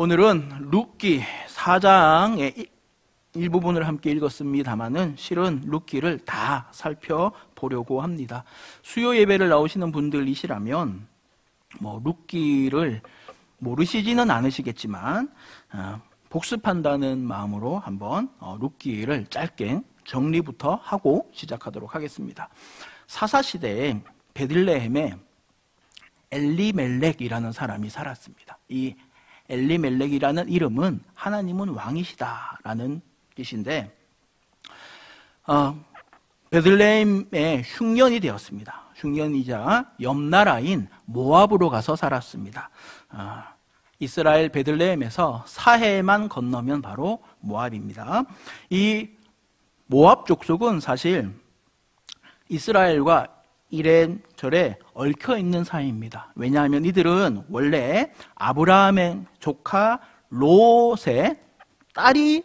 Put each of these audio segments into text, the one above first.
오늘은 룻기 4장의 일부분을 함께 읽었습니다만은 실은 룻기를 다 살펴보려고 합니다. 수요 예배를 나오시는 분들이시라면 룻기를 모르시지는 않으시겠지만 복습한다는 마음으로 한번 룻기를 짧게 정리부터 하고 시작하도록 하겠습니다. 사사시대에 베들레헴에 엘리멜렉이라는 사람이 살았습니다. 이 엘리멜렉이라는 이름은 하나님은 왕이시다라는 뜻인데 베들레헴의 흉년이 되었습니다. 흉년이자 옆나라인 모압으로 가서 살았습니다. 이스라엘 베들레헴에서 사해만 건너면 바로 모압입니다. 이 모압 족속은 사실 이스라엘과 이래저래 얽혀있는 사이입니다. 왜냐하면 이들은 원래 아브라함의 조카 롯의 딸이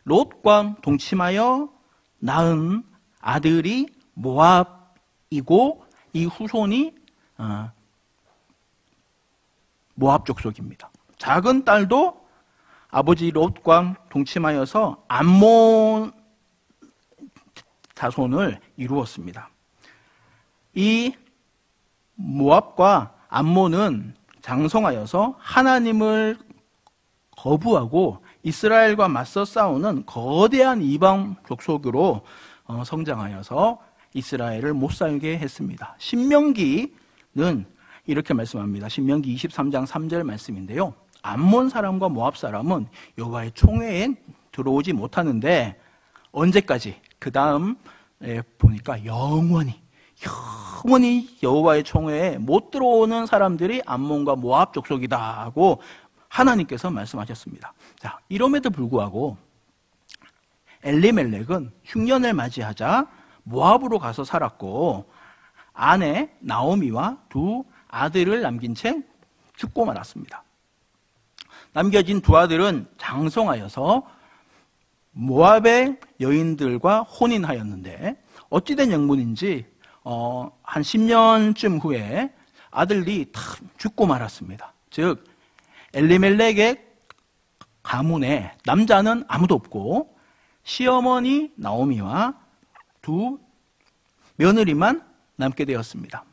롯과 동침하여 낳은 아들이 모압이고 이 후손이 모압 족속입니다. 작은 딸도 아버지 롯과 동침하여서 암몬 자손을 이루었습니다. 이 모압과 암몬은 장성하여서 하나님을 거부하고 이스라엘과 맞서 싸우는 거대한 이방 족속으로 성장하여서 이스라엘을 못 살게 했습니다. 신명기는 이렇게 말씀합니다. 신명기 23장 3절 말씀인데요. 암몬 사람과 모압 사람은 여호와의 총회에 들어오지 못하는데 언제까지? 그 다음에 보니까 영원히 여호와의 총회에 못 들어오는 사람들이 암몬과 모압 족속이다 하고 하나님께서 말씀하셨습니다. 자, 이럼에도 불구하고 엘리멜렉은 흉년을 맞이하자 모압으로 가서 살았고 아내 나오미와 두 아들을 남긴 채 죽고 말았습니다. 남겨진 두 아들은 장성하여서 모압의 여인들과 혼인하였는데 어찌된 영문인지 한 10년쯤 후에 아들이 다 죽고 말았습니다. 즉 엘리멜렉의 가문에 남자는 아무도 없고 시어머니 나오미와 두 며느리만 남게 되었습니다.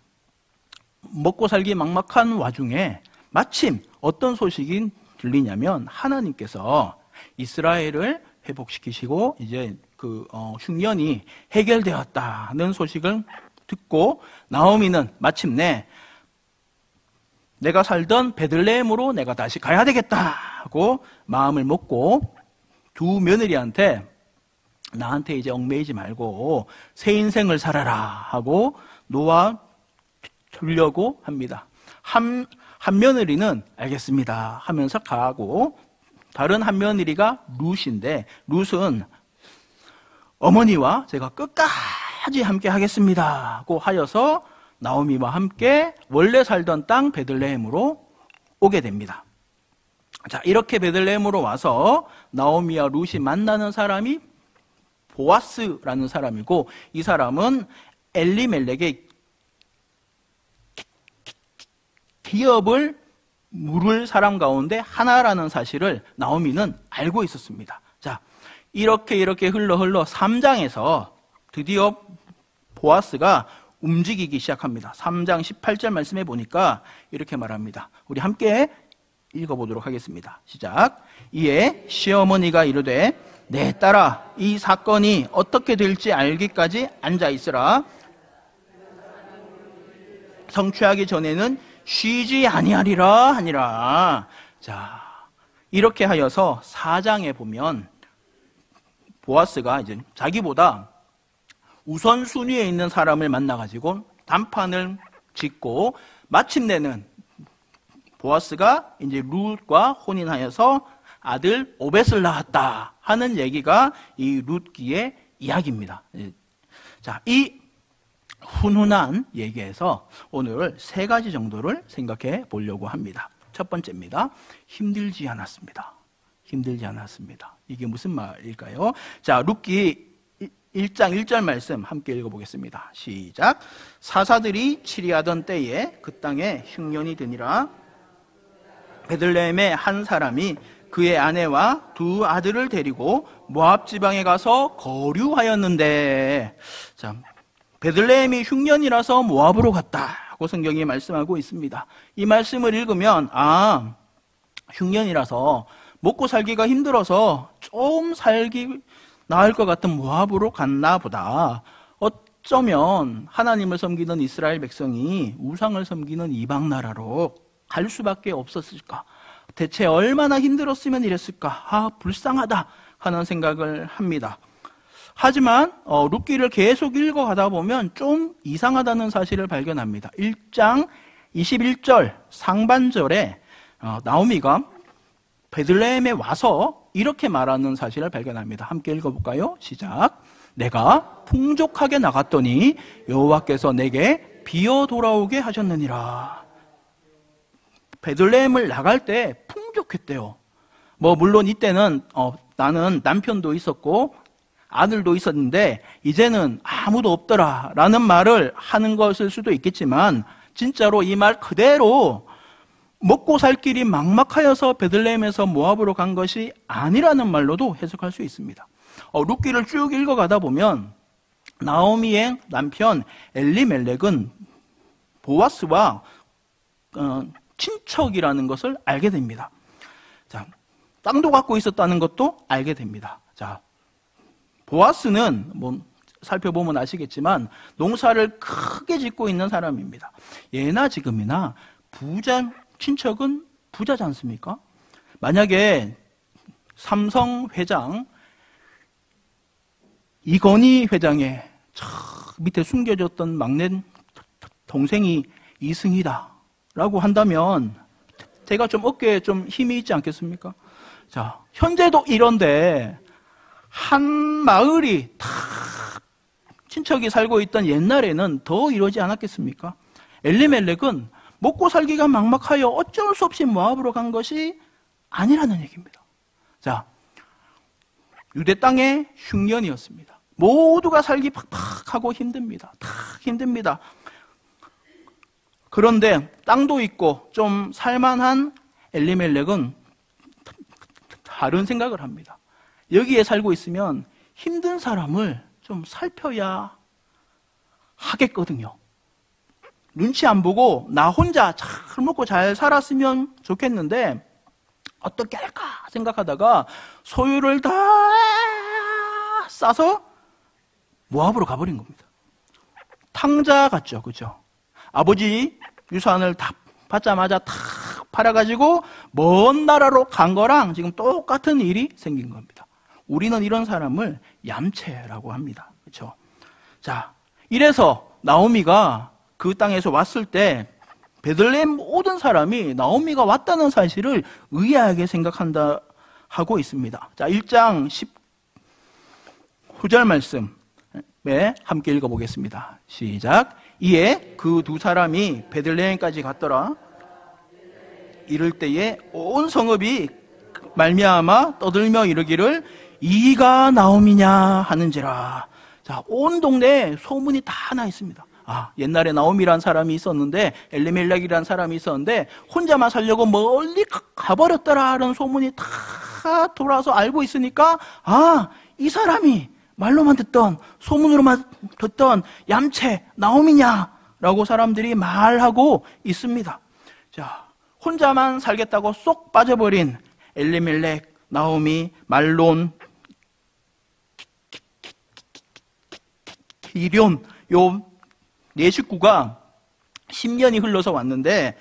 먹고 살기 막막한 와중에 마침 어떤 소식이 들리냐면 하나님께서 이스라엘을 회복시키시고 이제 그 흉년이 해결되었다는 소식을 듣고 나오미는 마침내 내가 살던 베들레헴으로 내가 다시 가야 되겠다 하고 마음을 먹고 두 며느리한테 나한테 이제 얽매이지 말고 새 인생을 살아라 하고 놓아 주려고 합니다. 한 며느리는 알겠습니다 하면서 가고 다른 한 며느리가 룻인데 룻은 어머니와 제가 끝까지 함께 하겠습니다 하고 하여서 나오미와 함께 원래 살던 땅 베들레헴으로 오게 됩니다. 자, 이렇게 베들레헴으로 와서 나오미와 룻이 만나는 사람이 보아스라는 사람이고 이 사람은 엘리멜렉의 기업을 물을 사람 가운데 하나라는 사실을 나오미는 알고 있었습니다. 자, 이렇게 흘러 3장에서 드디어 보아스가 움직이기 시작합니다. 3장 18절 말씀해 보니까 이렇게 말합니다. 우리 함께 읽어보도록 하겠습니다. 시작. 이에 시어머니가 이르되 내 딸아 이 사건이 어떻게 될지 알기까지 앉아있으라. 성취하기 전에는 쉬지 아니하리라 하니라. 자, 이렇게 하여서 4장에 보면 보아스가 이제 자기보다 우선순위에 있는 사람을 만나가지고 단판을 짓고 마침내는 보아스가 이제 룻과 혼인하여서 아들 오벳을 낳았다 하는 얘기가 이 룻기의 이야기입니다. 자, 이 훈훈한 얘기에서 오늘 3가지 정도를 생각해 보려고 합니다. 첫 번째입니다. 힘들지 않았습니다. 이게 무슨 말일까요? 자, 룻기 1장 1절 말씀 함께 읽어보겠습니다. 시작. 사사들이 치리하던 때에 그 땅에 흉년이 드니라. 베들레헴의 한 사람이 그의 아내와 두 아들을 데리고 모압 지방에 가서 거류하였는데, 자, 베들레헴이 흉년이라서 모압으로 갔다고 성경이 말씀하고 있습니다. 이 말씀을 읽으면 흉년이라서 먹고 살기가 힘들어서 좀 살기 나을 것 같은 모압으로 갔나 보다. 어쩌면 하나님을 섬기는 이스라엘 백성이 우상을 섬기는 이방 나라로 갈 수밖에 없었을까? 대체 얼마나 힘들었으면 이랬을까? 불쌍하다 하는 생각을 합니다. 하지만 룻기를 계속 읽어가다 보면 좀 이상하다는 사실을 발견합니다. 1장 21절 상반절에 나오미가 베들레헴에 와서 이렇게 말하는 사실을 발견합니다. 함께 읽어볼까요? 시작. 내가 풍족하게 나갔더니 여호와께서 내게 비어 돌아오게 하셨느니라. 베들레헴을 나갈 때 풍족했대요. 물론 이때는 나는 남편도 있었고 아들도 있었는데 이제는 아무도 없더라 라는 말을 하는 것일 수도 있겠지만, 진짜로 이 말 그대로 먹고 살 길이 막막하여서 베들레헴에서 모압으로 간 것이 아니라는 말로도 해석할 수 있습니다. 룻기를 쭉 읽어가다 보면 나오미의 남편 엘리멜렉은 보아스와 친척이라는 것을 알게 됩니다. 자, 땅도 갖고 있었다는 것도 알게 됩니다. 자, 보아스는 살펴보면 아시겠지만 농사를 크게 짓고 있는 사람입니다. 예나 지금이나 친척은 부자지 않습니까? 만약에 삼성 회장 이건희 회장의 밑에 숨겨졌던 막내 동생이 이승희다 라고 한다면 제가 좀 어깨에 좀 힘이 있지 않겠습니까? 자, 현재도 이런데 한 마을이 다 친척이 살고 있던 옛날에는 더 이러지 않았겠습니까? 엘리멜렉은 먹고 살기가 막막하여 어쩔 수 없이 모압으로 간 것이 아니라는 얘기입니다. 자, 유대 땅의 흉년이었습니다. 모두가 살기 팍팍하고 힘듭니다. 다 힘듭니다. 그런데 땅도 있고 좀 살만한 엘리멜렉은 다른 생각을 합니다. 여기에 살고 있으면 힘든 사람을 좀 살펴야 하겠거든요. 눈치 안 보고 나 혼자 잘 먹고 잘 살았으면 좋겠는데 어떻게 할까 생각하다가 소유를 다 싸서 모압으로 가버린 겁니다. 탕자 같죠, 그죠? 아버지 유산을 다 받자마자 탁 팔아가지고 먼 나라로 간 거랑 지금 똑같은 일이 생긴 겁니다. 우리는 이런 사람을 얌체라고 합니다. 그렇죠? 자, 이래서 나오미가 그 땅에서 왔을 때 베들레헴 모든 사람이 나오미가 왔다는 사실을 의아하게 생각한다 하고 있습니다. 자, 1장 19절 말씀에 함께 읽어보겠습니다. 시작. 이에 그 두 사람이 베들레헴까지 갔더라. 이를 때에 온 성읍이 말미암아 떠들며 이르기를 이가 나오미냐 하는지라. 자, 온 동네에 소문이 다 나 있습니다. 옛날에 나오미라는 사람이 있었는데, 엘리멜렉이라는 사람이 있었는데 혼자만 살려고 멀리 가버렸더라라는 소문이 다 돌아서 알고 있으니까 이 사람이 말로만 듣던, 소문으로만 듣던 얌체 나오미냐라고 사람들이 말하고 있습니다. 자, 혼자만 살겠다고 쏙 빠져버린 엘리멜렉, 나오미, 말론, 기럐, 요 네 식구가 10년이 흘러서 왔는데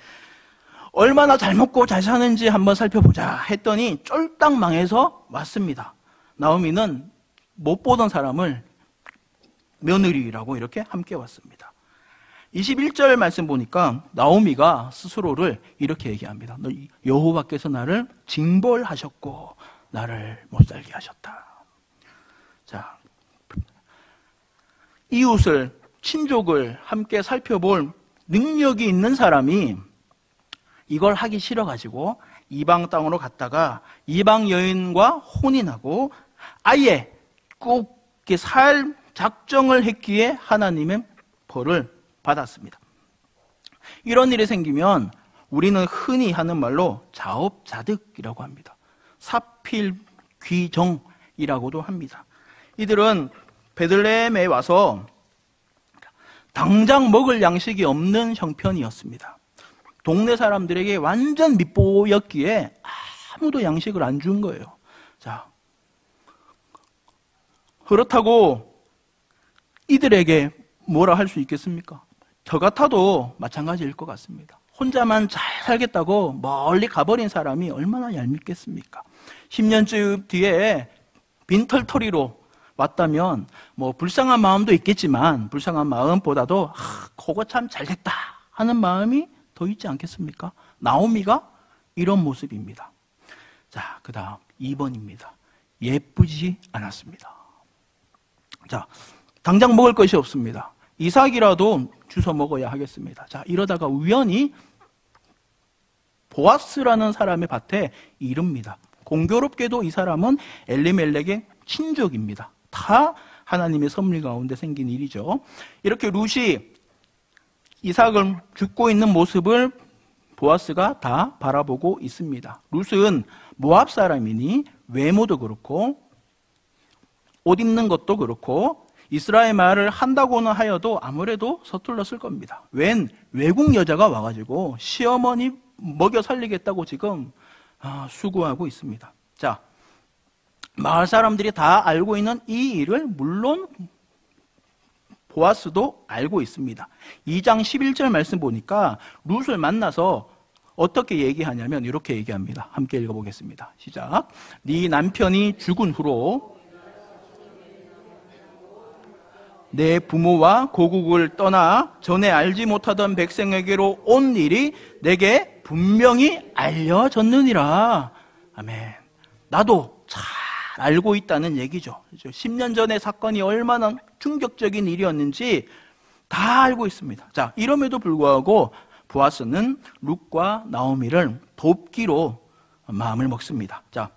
얼마나 잘 먹고 잘 사는지 한번 살펴보자 했더니 쫄딱 망해서 왔습니다. 나오미는 못 보던 사람을 며느리라고 이렇게 함께 왔습니다. 21절 말씀 보니까 나오미가 스스로를 이렇게 얘기합니다. 여호와께서 나를 징벌하셨고 나를 못 살게 하셨다. 자, 이웃을, 친족을 함께 살펴볼 능력이 있는 사람이 이걸 하기 싫어가지고 이방 땅으로 갔다가 이방 여인과 혼인하고 아예 꼭 살 작정을 했기에 하나님의 벌을 받았습니다. 이런 일이 생기면 우리는 흔히 하는 말로 자업자득이라고 합니다. 사필귀정이라고도 합니다. 이들은 베들레헴에 와서 당장 먹을 양식이 없는 형편이었습니다. 동네 사람들에게 완전 밉보였기에 아무도 양식을 안 준 거예요. 자, 그렇다고 이들에게 뭐라 할 수 있겠습니까? 저 같아도 마찬가지일 것 같습니다. 혼자만 잘 살겠다고 멀리 가버린 사람이 얼마나 얄밉겠습니까? 10년쯤 뒤에 빈털터리로 왔다면 뭐 불쌍한 마음도 있겠지만 불쌍한 마음보다도 그거 참 잘됐다 하는 마음이 더 있지 않겠습니까? 나오미가 이런 모습입니다. 자, 그 다음 2번입니다. 예쁘지 않았습니다. 자, 당장 먹을 것이 없습니다. 이삭이라도 주워 먹어야 하겠습니다. 자, 이러다가 우연히 보아스라는 사람의 밭에 이릅니다. 공교롭게도 이 사람은 엘리멜렉의 친족입니다. 다 하나님의 섭리 가운데 생긴 일이죠. 이렇게 룻이 이삭을 줍고 있는 모습을 보아스가 다 바라보고 있습니다. 룻은 모압 사람이니 외모도 그렇고 옷 입는 것도 그렇고 이스라엘 말을 한다고는 하여도 아무래도 서툴렀을 겁니다. 웬 외국 여자가 와가지고 시어머니 먹여 살리겠다고 지금 수고하고 있습니다. 자, 마을 사람들이 다 알고 있는 이 일을 물론 보아스도 알고 있습니다. 2장 11절 말씀 보니까 룻을 만나서 어떻게 얘기하냐면 이렇게 얘기합니다. 함께 읽어보겠습니다. 시작. 네 남편이 죽은 후로 내 부모와 고국을 떠나 전에 알지 못하던 백성에게로 온 일이 내게 분명히 알려졌느니라. 아멘. 나도 잘 알고 있다는 얘기죠. 10년 전의 사건이 얼마나 충격적인 일이었는지 다 알고 있습니다. 자, 이럼에도 불구하고 보아스는 룻과 나오미를 돕기로 마음을 먹습니다. 자,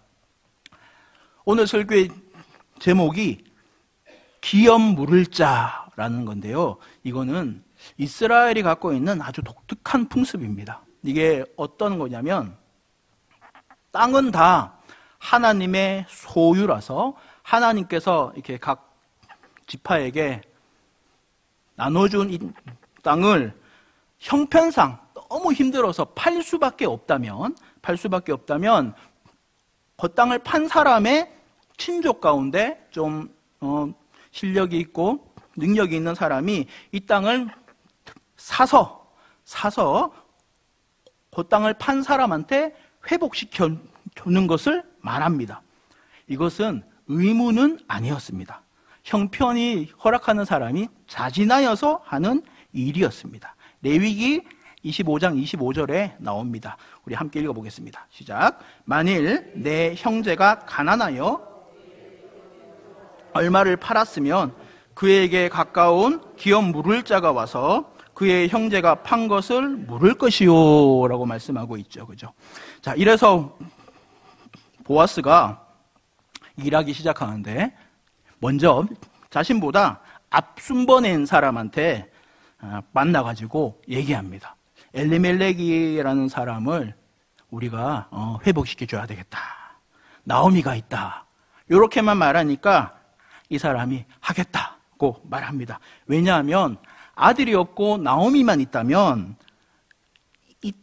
오늘 설교의 제목이 기업 물을 자라는 건데요. 이거는 이스라엘이 갖고 있는 아주 독특한 풍습입니다. 이게 어떤 거냐면 땅은 다 하나님의 소유라서 하나님께서 이렇게 각 지파에게 나눠준 이 땅을 형편상 너무 힘들어서 팔 수밖에 없다면 그 땅을 판 사람의 친족 가운데 좀 실력이 있고 능력이 있는 사람이 이 땅을 사서 그 땅을 판 사람한테 회복시켜 주는 것을 말합니다. 이것은 의무는 아니었습니다. 형편이 허락하는 사람이 자진하여서 하는 일이었습니다. 레위기 25장 25절에 나옵니다. 우리 함께 읽어보겠습니다. 시작. 만일 내 형제가 가난하여 얼마를 팔았으면 그에게 가까운 기업 물을 자가 와서 그의 형제가 판 것을 물을 것이요 라고 말씀하고 있죠. 그죠? 자, 이래서 보아스가 일하기 시작하는데 먼저 자신보다 앞순번인 사람한테 만나가지고 얘기합니다. 엘리멜렉이라는 사람을 우리가 회복시켜줘야 되겠다. 나오미가 있다. 이렇게만 말하니까 이 사람이 하겠다고 말합니다. 왜냐하면 아들이 없고 나오미만 있다면 이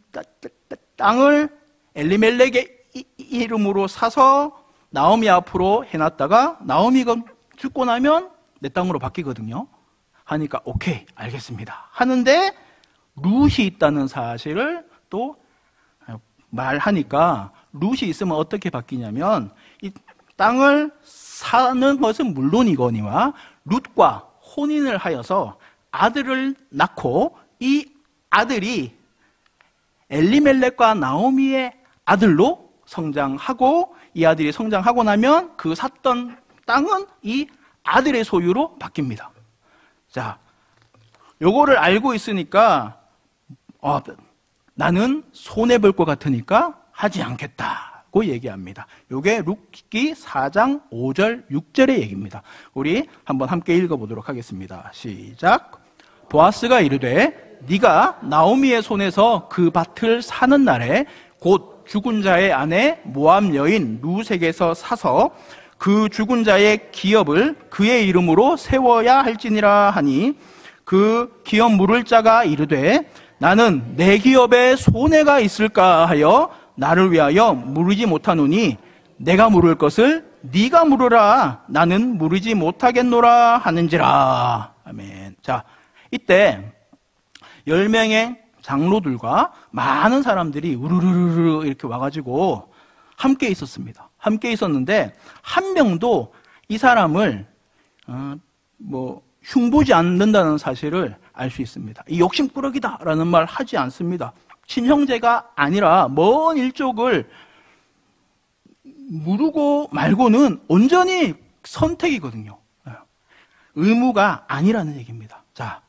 땅을 엘리멜렉의 이름으로 사서 나오미 앞으로 해놨다가 나오미가 죽고 나면 내 땅으로 바뀌거든요. 하니까 오케이 알겠습니다 하는데 룻이 있다는 사실을 또 말하니까 룻이 있으면 어떻게 바뀌냐면 이 땅을 사는 것은 물론이거니와 룻과 혼인을 하여서 아들을 낳고 이 아들이 엘리멜렉과 나오미의 아들로 성장하고 이 아들이 성장하고 나면 그 샀던 땅은 이 아들의 소유로 바뀝니다. 자, 요거를 알고 있으니까 나는 손해볼 것 같으니까 하지 않겠다고 얘기합니다. 요게 룻기 4장 5절 6절의 얘기입니다. 우리 한번 함께 읽어보도록 하겠습니다. 시작. 보아스가 이르되 네가 나오미의 손에서 그 밭을 사는 날에 곧 죽은 자의 아내 모압 여인 룻에게서 사서 그 죽은 자의 기업을 그의 이름으로 세워야 할지니라 하니 그 기업 물을 자가 이르되 나는 내 기업에 손해가 있을까 하여 나를 위하여 물으지 못하노니 내가 물을 것을 네가 물으라 나는 물으지 못하겠노라 하는지라. 아멘. 자, 이때 10명의 장로들과 많은 사람들이 우르르르 이렇게 와가지고 함께 있었습니다. 함께 있었는데 한 명도 이 사람을 흉보지 않는다는 사실을 알 수 있습니다. 이 욕심꾸러기다라는 말 하지 않습니다. 친형제가 아니라 먼 일족을 물고 말고는 온전히 선택이거든요. 의무가 아니라는 얘기입니다. 자,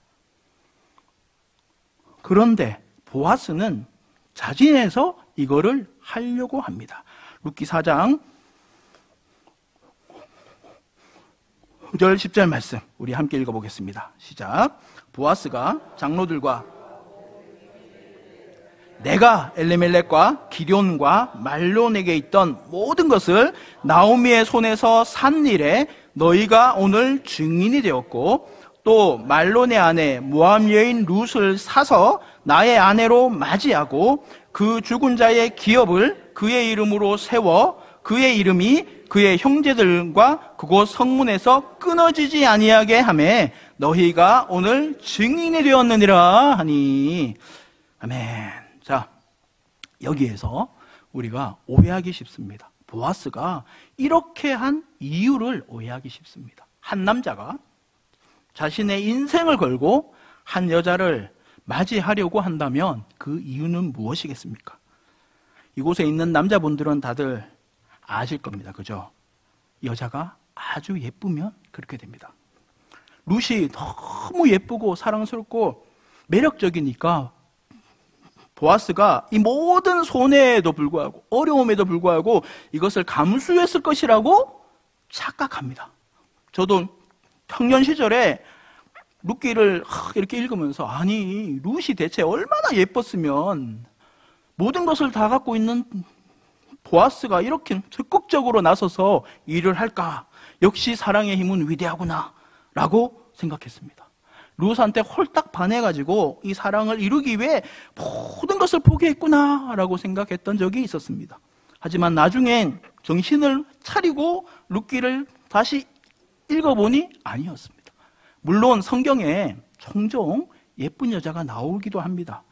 그런데 보아스는 자진해서 이거를 하려고 합니다. 룻기 4장 9절 10절 말씀 우리 함께 읽어보겠습니다. 시작. 보아스가 장로들과 내가 엘리멜렉과 기럐과 말론에게 있던 모든 것을 나오미의 손에서 산 일에 너희가 오늘 증인이 되었고 또 말론의 아내 모압 여인 룻을 사서 나의 아내로 맞이하고 그 죽은 자의 기업을 그의 이름으로 세워 그의 이름이 그의 형제들과 그곳 성문에서 끊어지지 아니하게 하매 너희가 오늘 증인이 되었느니라 하니. 아멘. 자, 여기에서 우리가 오해하기 쉽습니다. 보아스가 이렇게 한 이유를 오해하기 쉽습니다. 한 남자가 자신의 인생을 걸고 한 여자를 맞이하려고 한다면 그 이유는 무엇이겠습니까? 이곳에 있는 남자분들은 다들 아실 겁니다. 그죠? 여자가 아주 예쁘면 그렇게 됩니다. 룻이 너무 예쁘고 사랑스럽고 매력적이니까 보아스가 이 모든 손해에도 불구하고 어려움에도 불구하고 이것을 감수했을 것이라고 착각합니다. 저도 청년 시절에 룻기를 이렇게 읽으면서 아니 룻이 대체 얼마나 예뻤으면 모든 것을 다 갖고 있는 보아스가 이렇게 적극적으로 나서서 일을 할까? 역시 사랑의 힘은 위대하구나 라고 생각했습니다. 룻한테 홀딱 반해가지고 이 사랑을 이루기 위해 모든 것을 포기했구나 라고 생각했던 적이 있었습니다. 하지만 나중엔 정신을 차리고 룻기를 다시 읽어보니 아니었습니다. 물론 성경에 종종 예쁜 여자가 나오기도 합니다.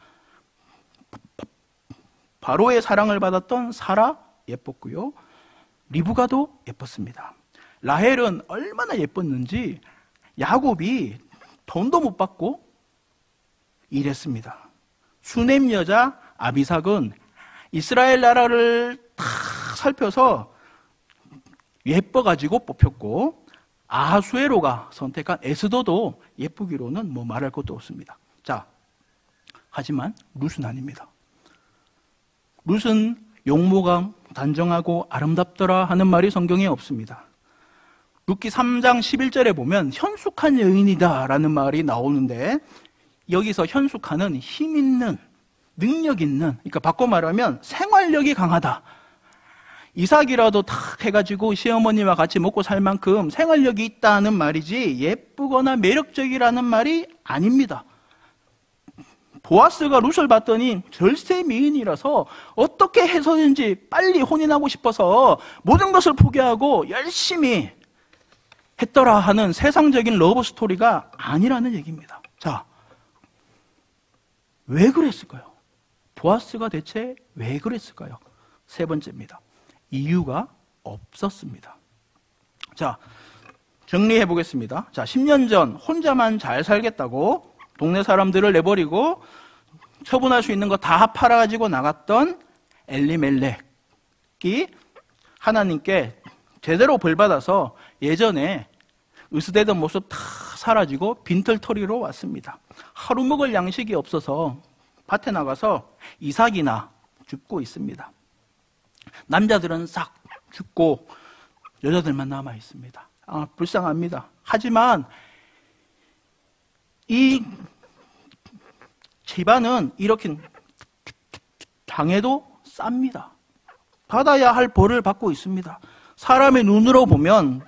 바로의 사랑을 받았던 사라 예뻤고요. 리브가도 예뻤습니다. 라헬은 얼마나 예뻤는지 야곱이 돈도 못 받고 일했습니다. 수넴 여자 아비삭은 이스라엘 나라를 다 살펴서 예뻐가지고 뽑혔고 아하수에로가 선택한 에스더도 예쁘기로는 뭐 말할 것도 없습니다. 자, 하지만 룻은 아닙니다. 룻은 용모가 단정하고 아름답더라 하는 말이 성경에 없습니다. 룻기 3장 11절에 보면 현숙한 여인이다 라는 말이 나오는데 여기서 현숙한은 힘 있는, 능력 있는, 그러니까 바꿔 말하면 생활력이 강하다. 이삭이라도 탁 해가지고 시어머니와 같이 먹고 살 만큼 생활력이 있다는 말이지 예쁘거나 매력적이라는 말이 아닙니다. 보아스가 룻을 봤더니 절세 미인이라서 어떻게 해서든지 빨리 혼인하고 싶어서 모든 것을 포기하고 열심히 했더라 하는 세상적인 러브 스토리가 아니라는 얘기입니다. 자, 왜 그랬을까요? 보아스가 대체 왜 그랬을까요? 세 번째입니다. 이유가 없었습니다. 자, 정리해 보겠습니다. 자, 10년 전 혼자만 잘 살겠다고 동네 사람들을 내버리고 처분할 수 있는 거 다 팔아가지고 나갔던 엘리멜렉이 하나님께 제대로 벌받아서 예전에 으스대던 모습 다 사라지고 빈털터리로 왔습니다. 하루 먹을 양식이 없어서 밭에 나가서 이삭이나 줍고 있습니다. 남자들은 싹 죽고 여자들만 남아 있습니다. 아, 불쌍합니다. 하지만 이 집안은 이렇게 당해도 쌉니다. 받아야 할 벌을 받고 있습니다. 사람의 눈으로 보면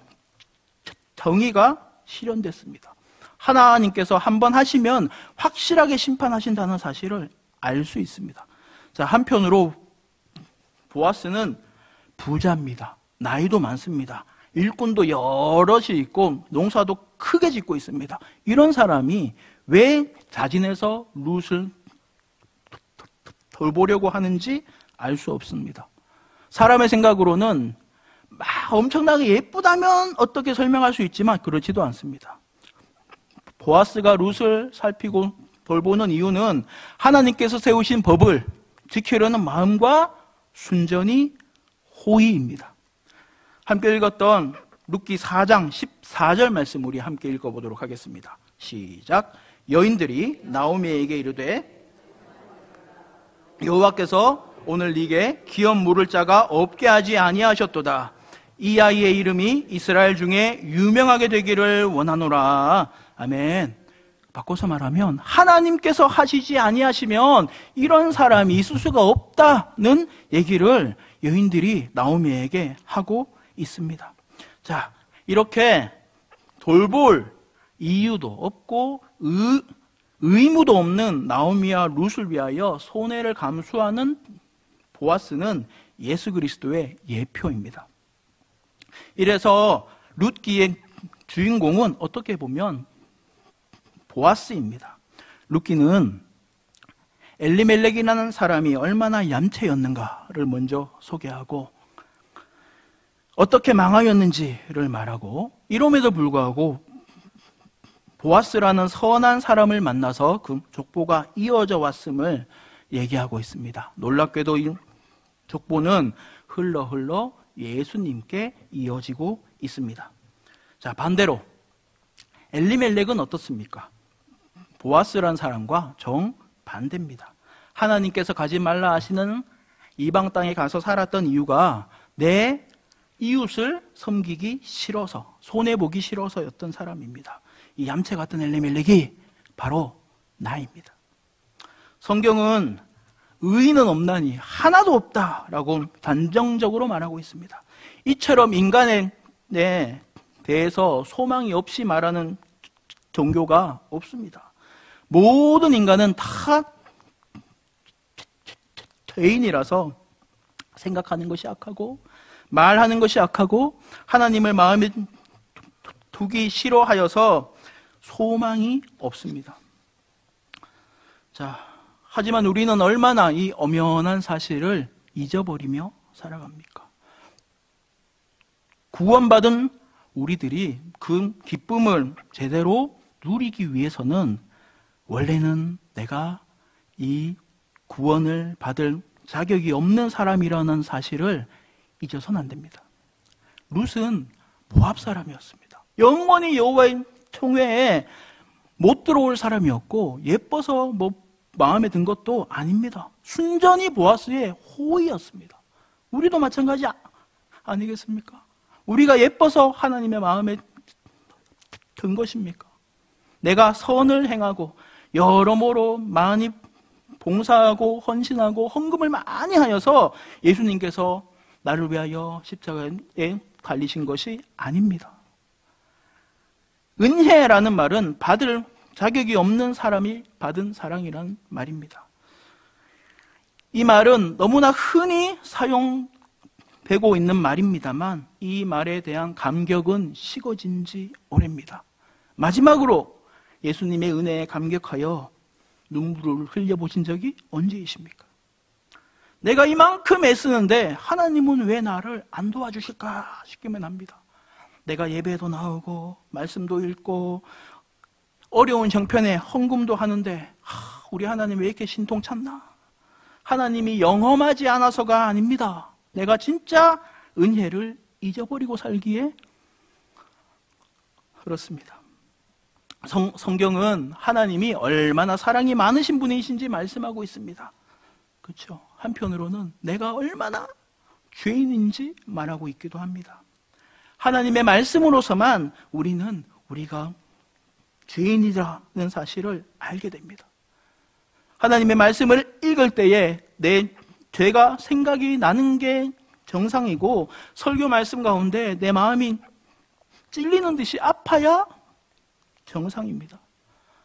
정의가 실현됐습니다. 하나님께서 한번 하시면 확실하게 심판하신다는 사실을 알 수 있습니다. 자, 한편으로 보아스는 부자입니다. 나이도 많습니다. 일꾼도 여럿이 있고 농사도 크게 짓고 있습니다. 이런 사람이 왜 자진해서 룻을 돌보려고 하는지 알 수 없습니다. 사람의 생각으로는 막 엄청나게 예쁘다면 어떻게 설명할 수 있지만 그렇지도 않습니다. 보아스가 룻을 살피고 돌보는 이유는 하나님께서 세우신 법을 지키려는 마음과 순전히 호의입니다. 함께 읽었던 룻기 4장 14절 말씀 우리 함께 읽어보도록 하겠습니다. 시작. 여인들이 나오미에게 이르되 여호와께서 오늘 네게 기업 물을 자가 없게 하지 아니하셨도다. 이 아이의 이름이 이스라엘 중에 유명하게 되기를 원하노라. 아멘. 바꿔서 말하면 하나님께서 하시지 아니하시면 이런 사람이 있을 수가 없다는 얘기를 여인들이 나오미에게 하고 있습니다. 자, 이렇게 돌볼 이유도 없고 의무도 없는 나오미와 룻을 위하여 손해를 감수하는 보아스는 예수 그리스도의 예표입니다. 이래서 룻기의 주인공은 어떻게 보면 보아스입니다. 룻기는 엘리멜렉이라는 사람이 얼마나 얌체였는가를 먼저 소개하고 어떻게 망하였는지를 말하고 이럼에도 불구하고 보아스라는 선한 사람을 만나서 그 족보가 이어져 왔음을 얘기하고 있습니다. 놀랍게도 이 족보는 흘러 예수님께 이어지고 있습니다. 자, 반대로 엘리멜렉은 어떻습니까? 보아스라는 사람과 정반대입니다. 하나님께서 가지 말라 하시는 이방 땅에 가서 살았던 이유가 내 이웃을 섬기기 싫어서, 손해보기 싫어서였던 사람입니다. 이 얌체 같은 엘리멜렉이 바로 나입니다. 성경은 의인은 없나니 하나도 없다라고 단정적으로 말하고 있습니다. 이처럼 인간에 대해서 소망이 없이 말하는 종교가 없습니다. 모든 인간은 다 죄인이라서 생각하는 것이 악하고 말하는 것이 악하고 하나님을 마음에 두기 싫어하여서 소망이 없습니다. 자, 하지만 우리는 얼마나 이 엄연한 사실을 잊어버리며 살아갑니까? 구원받은 우리들이 그 기쁨을 제대로 누리기 위해서는 원래는 내가 이 구원을 받을 자격이 없는 사람이라는 사실을 잊어서는 안 됩니다. 룻은 모압 사람이었습니다. 영원히 여호와의 총회에 못 들어올 사람이었고 예뻐서 뭐 마음에 든 것도 아닙니다. 순전히 보아스의 호의였습니다. 우리도 마찬가지 아니겠습니까? 우리가 예뻐서 하나님의 마음에 든 것입니까? 내가 선을 행하고 여러모로 많이 봉사하고 헌신하고 헌금을 많이 하여서 예수님께서 나를 위하여 십자가에 달리신 것이 아닙니다. 은혜라는 말은 받을 자격이 없는 사람이 받은 사랑이라는 말입니다. 이 말은 너무나 흔히 사용되고 있는 말입니다만 이 말에 대한 감격은 식어진 지 오래입니다. 마지막으로 예수님의 은혜에 감격하여 눈물을 흘려보신 적이 언제이십니까? 내가 이만큼 애쓰는데 하나님은 왜 나를 안 도와주실까 싶기만 합니다. 내가 예배도 나오고 말씀도 읽고 어려운 형편에 헌금도 하는데 우리 하나님 왜 이렇게 신통찮나? 하나님이 영험하지 않아서가 아닙니다. 내가 진짜 은혜를 잊어버리고 살기에 그렇습니다. 성경은 하나님이 얼마나 사랑이 많으신 분이신지 말씀하고 있습니다. 그렇죠? 한편으로는 내가 얼마나 죄인인지 말하고 있기도 합니다. 하나님의 말씀으로서만 우리가 죄인이라는 사실을 알게 됩니다. 하나님의 말씀을 읽을 때에 내 죄가 생각이 나는 게 정상이고, 설교 말씀 가운데 내 마음이 찔리는 듯이 아파야 정상입니다.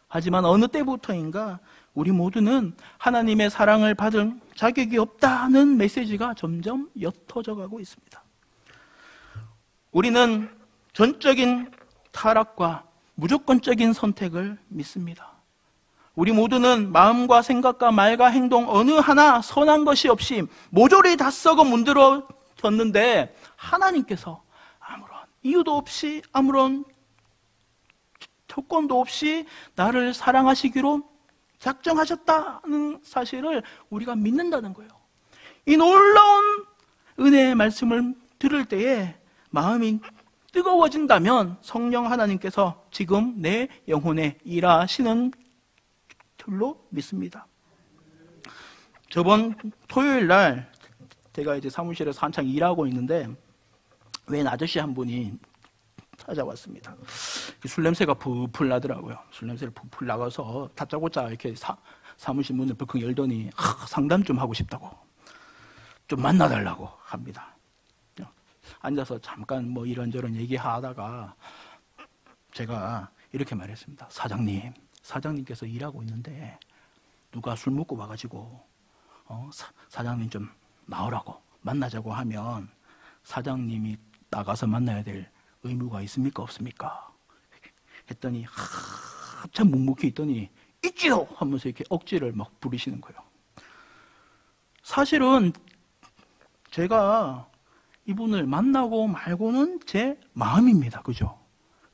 하지만 어느 때부터인가 우리 모두는 하나님의 사랑을 받을 자격이 없다는 메시지가 점점 옅어져 가고 있습니다. 우리는 전적인 타락과 무조건적인 선택을 믿습니다. 우리 모두는 마음과 생각과 말과 행동 어느 하나 선한 것이 없이 모조리 다 썩어 문드러졌는데, 하나님께서 아무런 이유도 없이, 아무런 조건도 없이 나를 사랑하시기로 작정하셨다는 사실을 우리가 믿는다는 거예요. 이 놀라운 은혜의 말씀을 들을 때에 마음이 뜨거워진다면 성령 하나님께서 지금 내 영혼에 일하시는 줄로 믿습니다. 저번 토요일 날 제가 이제 사무실에서 한창 일하고 있는데 웬 아저씨 한 분이 찾아왔습니다. 술 냄새가 풀풀 나더라고요. 술 냄새를 풀풀 나가서 다짜고짜 이렇게 사무실 문을 벌컥 열더니 상담 좀 하고 싶다고, 좀 만나달라고 합니다. 앉아서 잠깐 뭐 이런저런 얘기하다가 제가 이렇게 말했습니다. 사장님께서 일하고 있는데 누가 술 먹고 와가지고 사장님 좀 나오라고, 만나자고 하면 사장님이 나가서 만나야 될 의무가 있습니까 없습니까? 했더니 참 묵묵히 있더니 있지요 하면서 이렇게 억지를 막 부리시는 거예요. 사실은 제가 이분을 만나고 말고는 제 마음입니다. 그죠?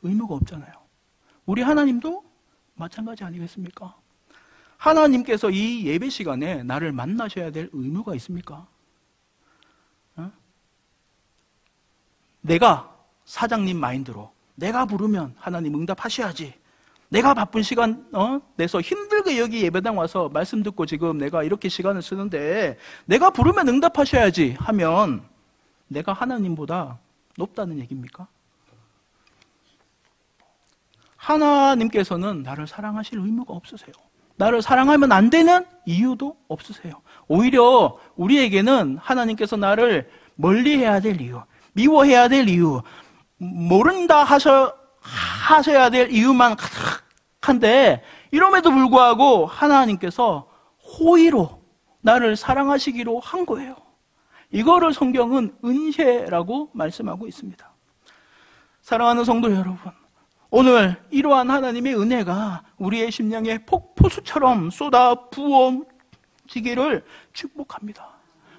의무가 없잖아요. 우리 하나님도 마찬가지 아니겠습니까? 하나님께서 이 예배 시간에 나를 만나셔야 될 의무가 있습니까? 내가 사장님 마인드로 내가 부르면 하나님 응답하셔야지, 내가 바쁜 시간 내서 힘들게 여기 예배당 와서 말씀 듣고 지금 내가 이렇게 시간을 쓰는데 내가 부르면 응답하셔야지 하면 내가 하나님보다 높다는 얘기입니까? 하나님께서는 나를 사랑하실 의무가 없으세요. 나를 사랑하면 안 되는 이유도 없으세요. 오히려 우리에게는 하나님께서 나를 멀리해야 될 이유, 미워해야 될 이유, 모른다 하셔야 될 이유만 가득한데, 이럼에도 불구하고 하나님께서 호의로 나를 사랑하시기로 한 거예요. 이거를 성경은 은혜라고 말씀하고 있습니다. 사랑하는 성도 여러분, 오늘 이러한 하나님의 은혜가 우리의 심령에 폭포수처럼 쏟아 부어지기를 축복합니다.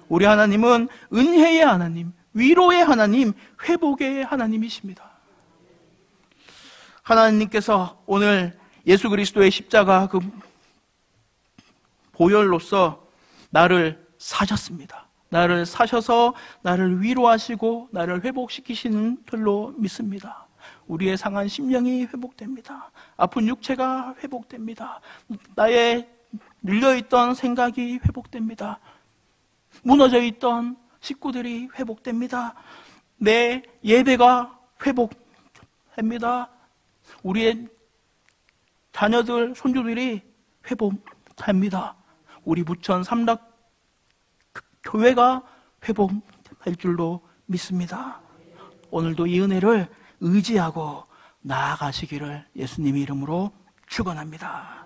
우리 하나님은 은혜의 하나님, 위로의 하나님, 회복의 하나님이십니다. 하나님께서 오늘 예수 그리스도의 십자가 그 보혈로서 나를 사셨습니다. 나를 사셔서 나를 위로하시고 나를 회복시키시는 줄로 믿습니다. 우리의 상한 심령이 회복됩니다. 아픈 육체가 회복됩니다. 나의 눌려있던 생각이 회복됩니다. 무너져 있던 식구들이 회복됩니다. 내 예배가 회복됩니다. 우리의 자녀들, 손주들이 회복합니다. 우리 부천 삼락 교회가 회복할 줄로 믿습니다. 오늘도 이 은혜를 의지하고 나아가시기를 예수님의 이름으로 축원합니다.